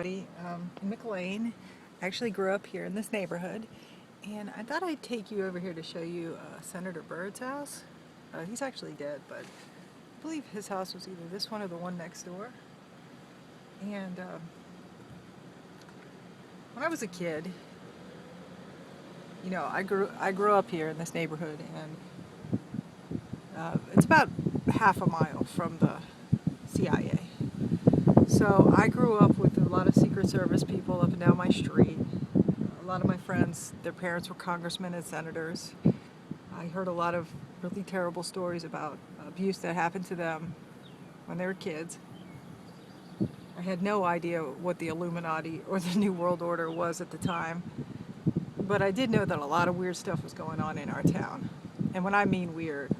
In Mclean. I actually grew up here in this neighborhood, and I thought I'd take you over here to show you Senator Byrd's house. He's actually dead, but I believe his house was either this one or the one next door. And when I was a kid, I grew up here in this neighborhood, and it's about half a mile from the CIA. So I grew up with a lot of Secret Service people up and down my street. A lot of my friends, their parents were congressmen and senators. I heard a lot of really terrible stories about abuse that happened to them when they were kids. I had no idea what the Illuminati or the New World Order was at the time, but I did know that a lot of weird stuff was going on in our town. And when I mean weird,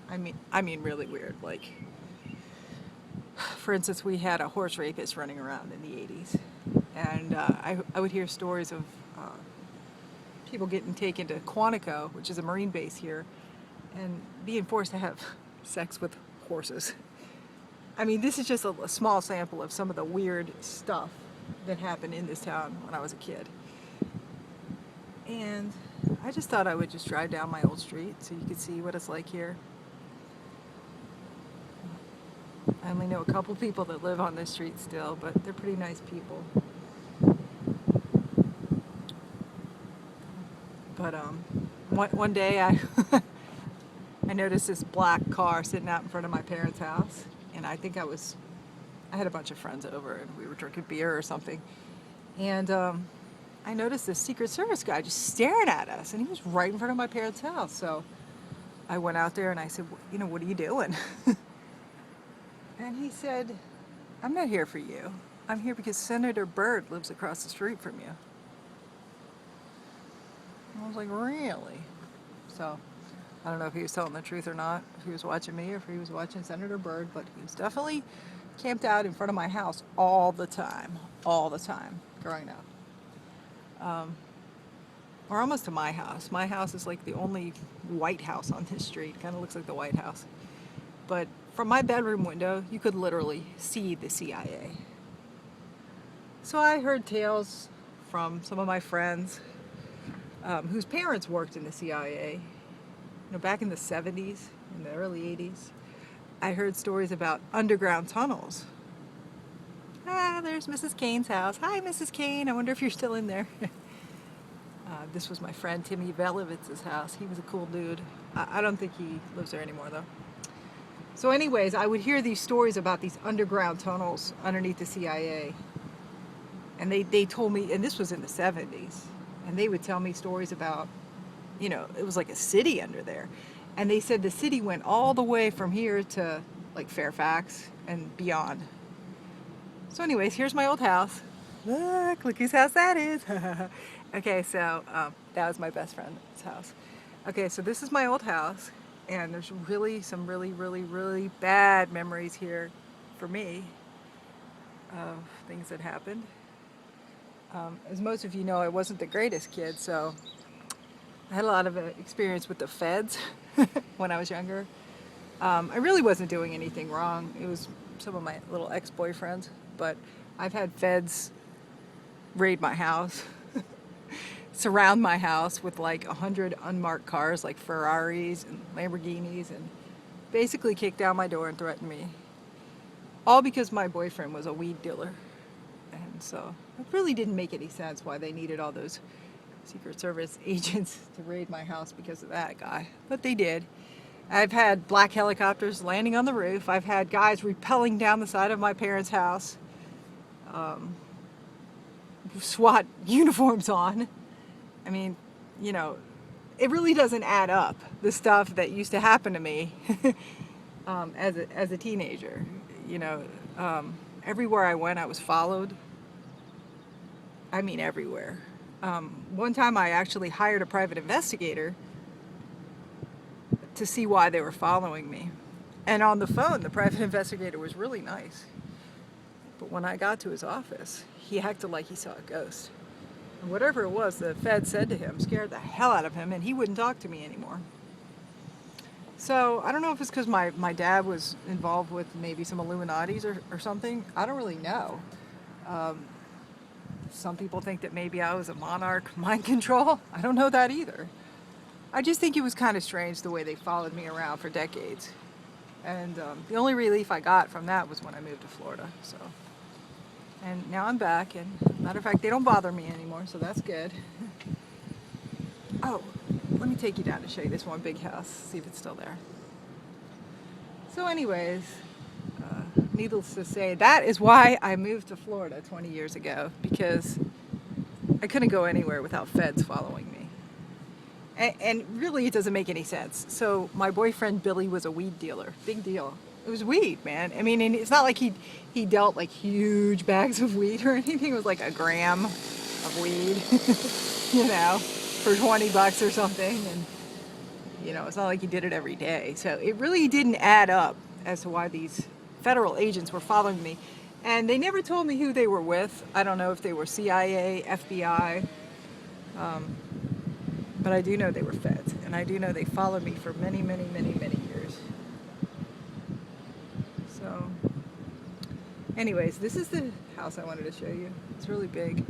I mean really weird. Like, for instance, we had a horse rapist running around in the 80s, and I would hear stories of people getting taken to Quantico, which is a Marine base here, and being forced to have sex with horses. I mean, this is just a small sample of some of the weird stuff that happened in this town when I was a kid. And I just thought I would just drive down my old street so you could see what it's like here. I only know a couple people that live on this street still, but they're pretty nice people. But one day I noticed this black car sitting out in front of my parents' house, and I had a bunch of friends over, and we were drinking beer or something, and I noticed this Secret Service guy just staring at us, and he was right in front of my parents' house. So I went out there and I said, what are you doing? And he said, I'm not here for you. I'm here because Senator Byrd lives across the street from you. And I was like, really? So I don't know if he was telling the truth or not, if he was watching me or if he was watching Senator Byrd, but he was definitely camped out in front of my house all the time growing up. Or almost to my house. My house is like the only white house on this street. Kind of looks like the White House. But from my bedroom window, you could literally see the CIA. So I heard tales from some of my friends whose parents worked in the CIA. Back in the 70s, in the early 80s, I heard stories about underground tunnels. There's Mrs. Kane's house. Hi, Mrs. Kane. I wonder if you're still in there. This was my friend Timmy Velivitz's house. He was a cool dude. I don't think he lives there anymore, though. So anyways, I would hear these stories about these underground tunnels underneath the CIA. And they told me, and this was in the 70s, and they would tell me stories about, it was like a city under there. And they said the city went all the way from here to like Fairfax and beyond. So anyways, here's my old house. Look whose house that is. Okay, so that was my best friend's house. Okay, so this is my old house. And there's some really bad memories here for me of things that happened. As most of you know, I wasn't the greatest kid, so I had a lot of experience with the FEDS when I was younger. I really wasn't doing anything wrong. It was some of my little ex-boyfriends, but I've had FEDS raid my house. Surround my house with like 100 unmarked cars like Ferraris and Lamborghinis, and basically kick down my door and threaten me. All because my boyfriend was a weed dealer. And so it really didn't make any sense why they needed all those Secret Service agents to raid my house because of that guy. But they did. I've had black helicopters landing on the roof. I've had guys rappelling down the side of my parents' house. SWAT uniforms on. I mean, it really doesn't add up, the stuff that used to happen to me as a teenager. Everywhere I went, I was followed. I mean, everywhere. One time I actually hired a private investigator to see why they were following me. And on the phone, the private investigator was really nice. But when I got to his office, he acted like he saw a ghost. And whatever it was the Fed said to him scared the hell out of him, and he wouldn't talk to me anymore. So I don't know if it's because my dad was involved with maybe some Illuminatis or something. I don't really know. Some people think that maybe I was a monarch, mind control. I don't know that either. I just think it was kind of strange the way they followed me around for decades. And the only relief I got from that was when I moved to Florida. So, and now I'm back, and matter of fact, they don't bother me anymore, so that's good. Oh, let me take you down to show you this one big house, see if it's still there. So anyways, needless to say, that is why I moved to Florida 20 years ago, because I couldn't go anywhere without feds following me. And really, it doesn't make any sense. So my boyfriend Billy was a weed dealer. Big deal. It was weed, man. I mean, and it's not like he dealt like huge bags of weed or anything. It was like a gram of weed, you know, for $20 or something. And, you know, it's not like he did it every day. So it really didn't add up as to why these federal agents were following me. And they never told me who they were with. I don't know if they were CIA, FBI. But I do know they were feds, and I do know they followed me for many, many, many, many years. So, anyways, this is the house I wanted to show you. It's really big.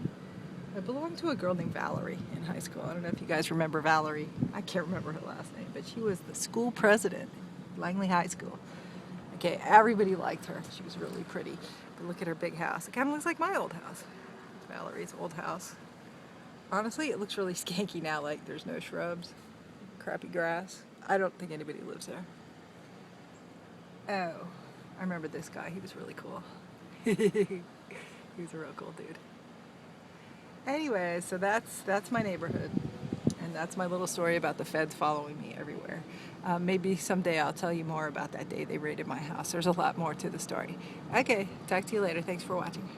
I belonged to a girl named Valerie in high school. I don't know if you guys remember Valerie. I can't remember her last name, but she was the school president at Langley High School. Okay, everybody liked her. She was really pretty. But look at her big house. It kind of looks like my old house. It's Valerie's old house. Honestly, it looks really skanky now, like there's no shrubs, crappy grass. I don't think anybody lives there. Oh, I remember this guy. He was really cool. He was a real cool dude. Anyway, so that's my neighborhood. And that's my little story about the feds following me everywhere. Maybe someday I'll tell you more about that day they raided my house. There's a lot more to the story. Okay, talk to you later. Thanks for watching.